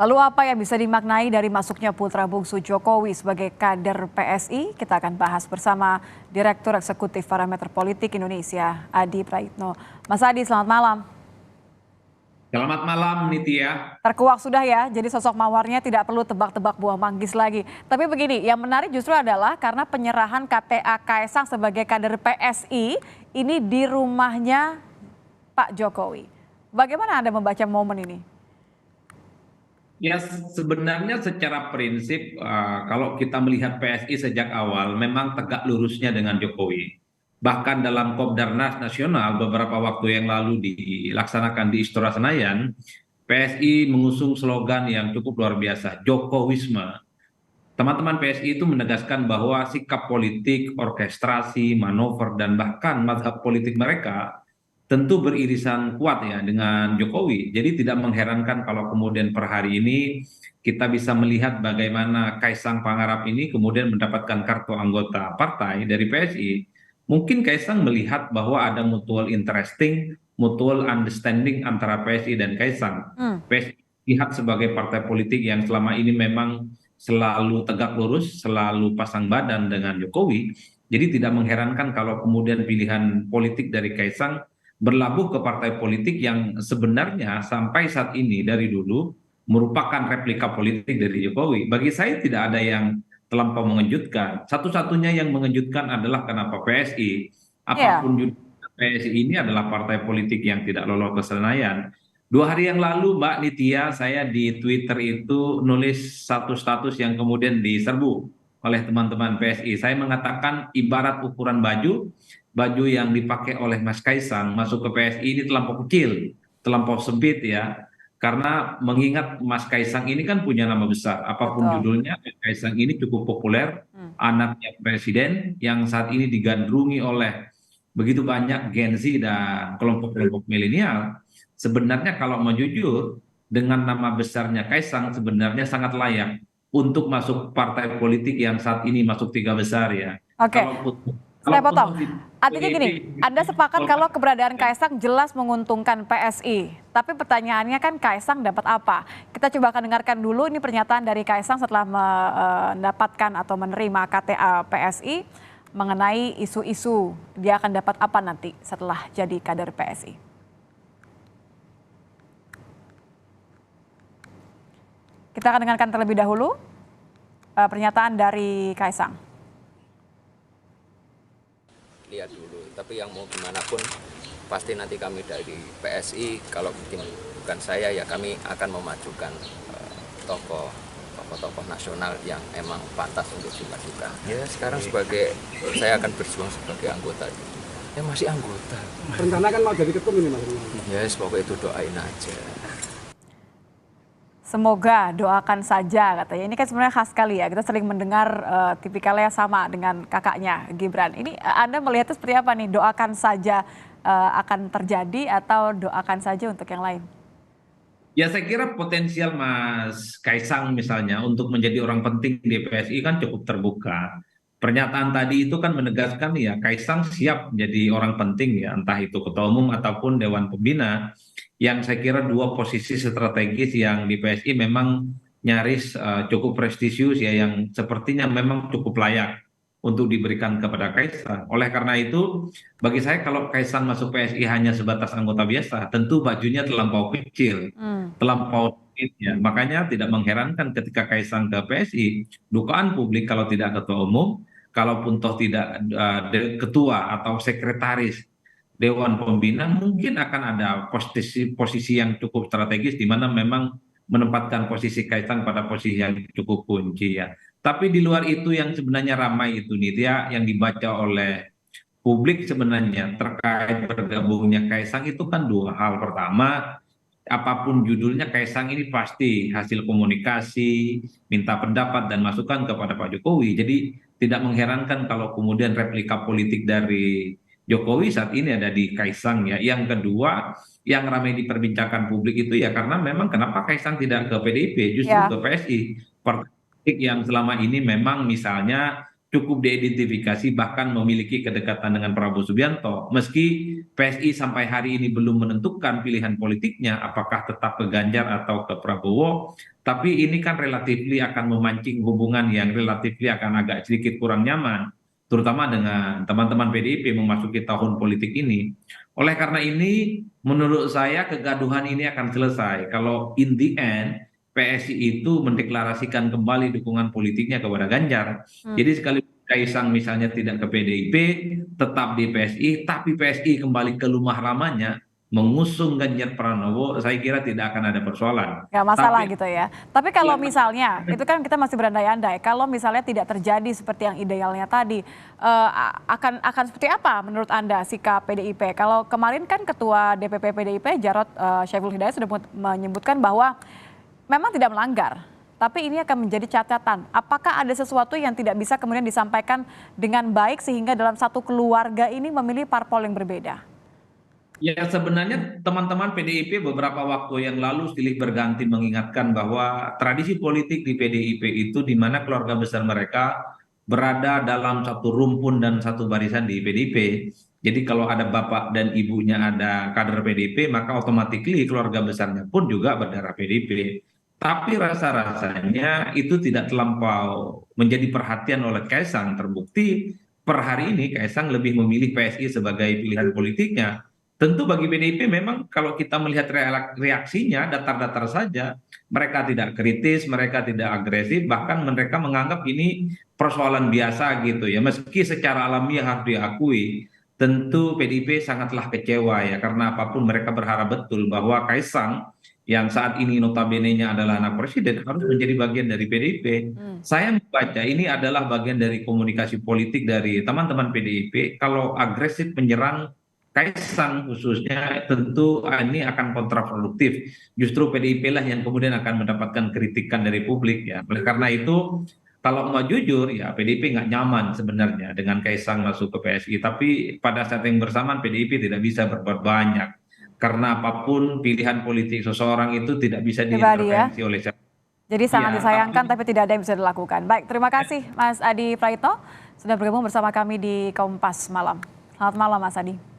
Lalu apa yang bisa dimaknai dari masuknya putra bungsu Jokowi sebagai kader PSI? Kita akan bahas bersama Direktur Eksekutif Parameter Politik Indonesia, Adi Praitno. Mas Adi, selamat malam. Selamat malam Nitya. Terkuak sudah ya, jadi sosok mawarnya tidak perlu tebak-tebak buah manggis lagi. Tapi begini, yang menarik justru adalah karena penyerahan KTA Kaisang sebagai kader PSI ini di rumahnya Pak Jokowi. Bagaimana Anda membaca momen ini? Ya sebenarnya secara prinsip kalau kita melihat PSI sejak awal memang tegak lurusnya dengan Jokowi. Bahkan dalam Kopdarnas Nasional beberapa waktu yang lalu dilaksanakan di Istora Senayan, PSI mengusung slogan yang cukup luar biasa, Jokowisme. Teman-teman PSI itu menegaskan bahwa sikap politik, orkestrasi, manuver, dan bahkan mazhab politik mereka tentu beririsan kuat ya dengan Jokowi. Jadi tidak mengherankan kalau kemudian per hari ini kita bisa melihat bagaimana Kaisang Pangarap ini kemudian mendapatkan kartu anggota partai dari PSI. Mungkin Kaisang melihat bahwa ada mutual interesting, mutual understanding antara PSI dan Kaisang. Hmm. PSI lihat sebagai partai politik yang selama ini memang selalu tegak lurus, selalu pasang badan dengan Jokowi. Jadi tidak mengherankan kalau kemudian pilihan politik dari Kaisang berlabuh ke partai politik yang sebenarnya sampai saat ini dari dulu merupakan replika politik dari Jokowi. Bagi saya tidak ada yang terlampau mengejutkan. Satu-satunya yang mengejutkan adalah kenapa PSI, Iya. apapun judul PSI ini adalah partai politik yang tidak lolos ke Senayan. 2 hari yang lalu, Mbak Nitya, saya di Twitter itu nulis satu status yang kemudian diserbu oleh teman-teman PSI. Saya mengatakan ibarat ukuran baju, baju yang dipakai oleh Mas Kaisang masuk ke PSI ini terlampau kecil, terlampau sempit ya. Karena mengingat Mas Kaisang ini kan punya nama besar, apapun Betul. judulnya, Mas Kaisang ini cukup populer, Hmm. anaknya presiden yang saat ini digandrungi oleh begitu banyak Gen Z dan kelompok-kelompok milenial. Sebenarnya kalau mau jujur, dengan nama besarnya Kaisang sebenarnya sangat layak untuk masuk partai politik yang saat ini masuk 3 besar ya. Oke, Kalaupun saya kalaupun potong. toh tidak Artinya PDIP, gini, Anda sepakat kalau keberadaan ya. Kaisang jelas menguntungkan PSI. Tapi pertanyaannya kan Kaisang dapat apa? Kita coba akan dengarkan dulu ini pernyataan dari Kaisang setelah mendapatkan atau menerima KTA PSI mengenai isu-isu dia akan dapat apa nanti setelah jadi kader PSI. Kita akan dengarkan terlebih dahulu pernyataan dari Kaisang. Lihat dulu, tapi yang mau gimana pun pasti nanti kami dari PSI, kalau mungkin bukan saya ya kami akan memajukan tokoh-tokoh nasional yang emang pantas untuk dimajukan. Ya sekarang sebagai saya akan berjuang sebagai anggota, ya masih anggota. Rencana kan mau jadi ketum ini Mas. Ya pokoknya itu doain aja. Semoga doakan saja katanya. Ini kan sebenarnya khas sekali ya. Kita sering mendengar tipikalnya sama dengan kakaknya Gibran. Ini Anda melihatnya seperti apa nih? Doakan saja akan terjadi atau doakan saja untuk yang lain? Ya saya kira potensial Mas Kaisang misalnya untuk menjadi orang penting di PSI kan cukup terbuka. Pernyataan tadi itu kan menegaskan ya Kaisang siap menjadi orang penting ya entah itu ketua umum ataupun dewan pembina yang saya kira dua posisi strategis yang di PSI memang nyaris cukup prestisius ya yang sepertinya memang cukup layak untuk diberikan kepada Kaisang. Oleh karena itu bagi saya kalau Kaisang masuk PSI hanya sebatas anggota biasa tentu bajunya terlampau kecil, Hmm. terlampau sedikit ya. Makanya tidak mengherankan ketika Kaisang ke PSI, dugaan publik kalau tidak ketua umum, kalaupun toh tidak ketua atau sekretaris Dewan Pembina, mungkin akan ada posisi yang cukup strategis di mana memang menempatkan posisi Kaisang pada posisi yang cukup kunci ya. Tapi di luar itu yang sebenarnya ramai itu Nitya yang dibaca oleh publik sebenarnya terkait bergabungnya Kaisang itu kan dua hal. Pertama, apapun judulnya Kaisang ini pasti hasil komunikasi, minta pendapat dan masukan kepada Pak Jokowi. Jadi tidak mengherankan kalau kemudian replika politik dari Jokowi saat ini ada di Kaisang ya. Yang kedua, yang ramai diperbincangkan publik itu ya karena memang kenapa Kaisang tidak ke PDIP, justru Ya. ke PSI. Partai politik yang selama ini memang misalnya cukup diidentifikasi bahkan memiliki kedekatan dengan Prabowo Subianto. Meski PSI sampai hari ini belum menentukan pilihan politiknya, apakah tetap ke Ganjar atau ke Prabowo, tapi ini kan relatifly akan memancing hubungan yang relatifly akan agak sedikit kurang nyaman, terutama dengan teman-teman PDIP memasuki tahun politik ini. Oleh karena ini, menurut saya kegaduhan ini akan selesai kalau in the end PSI itu mendeklarasikan kembali dukungan politiknya kepada Ganjar. Jadi sekali Kaisang misalnya tidak ke PDIP, tetap di PSI, tapi PSI kembali ke rumah lamanya, mengusung Ganjar Pranowo, saya kira tidak akan ada persoalan. Nggak masalah Tapi gitu ya. Tapi kalau ya, misalnya, itu kan kita masih berandai-andai, kalau misalnya tidak terjadi seperti yang idealnya tadi, akan seperti apa menurut Anda sikap PDIP? Kalau kemarin kan Ketua DPP PDIP, Jarod Saiful Hidayat sudah menyebutkan bahwa memang tidak melanggar, tapi ini akan menjadi catatan. Apakah ada sesuatu yang tidak bisa kemudian disampaikan dengan baik sehingga dalam satu keluarga ini memilih parpol yang berbeda? ya sebenarnya teman-teman PDIP beberapa waktu yang lalu silih berganti mengingatkan bahwa tradisi politik di PDIP itu di mana keluarga besar mereka berada dalam satu rumpun dan satu barisan di PDIP. Jadi kalau ada bapak dan ibunya ada kader PDIP, maka otomatis keluarga besarnya pun juga berdarah PDIP. Tapi rasa-rasanya itu tidak terlampau menjadi perhatian oleh Kaisang. Terbukti per hari ini Kaisang lebih memilih PSI sebagai pilihan politiknya. Tentu bagi PDIP memang kalau kita melihat reaksinya datar-datar saja, mereka tidak kritis, mereka tidak agresif, bahkan mereka menganggap ini persoalan biasa gitu ya. Meski secara alamiah harus diakui, tentu PDIP sangatlah kecewa ya karena apapun mereka berharap betul bahwa Kaisang yang saat ini notabene-nya adalah anak presiden harus menjadi bagian dari PDIP. Saya membaca ini adalah bagian dari komunikasi politik dari teman-teman PDIP. Kalau agresif menyerang Kaisang khususnya tentu ini akan kontraproduktif. Justru PDIP lah yang kemudian akan mendapatkan kritikan dari publik ya. Oleh karena itu kalau mau jujur ya PDIP nggak nyaman sebenarnya dengan Kaisang masuk ke PSI. Tapi pada saat yang bersamaan PDIP tidak bisa berbuat banyak. Karena apapun pilihan politik seseorang itu tidak bisa Pribadi ya. diintervensi oleh siapa. Jadi sangat Ya, disayangkan tapi tidak ada yang bisa dilakukan. Baik, terima kasih Mas Adi Praitno sudah bergabung bersama kami di Kompas Malam. Selamat malam Mas Adi.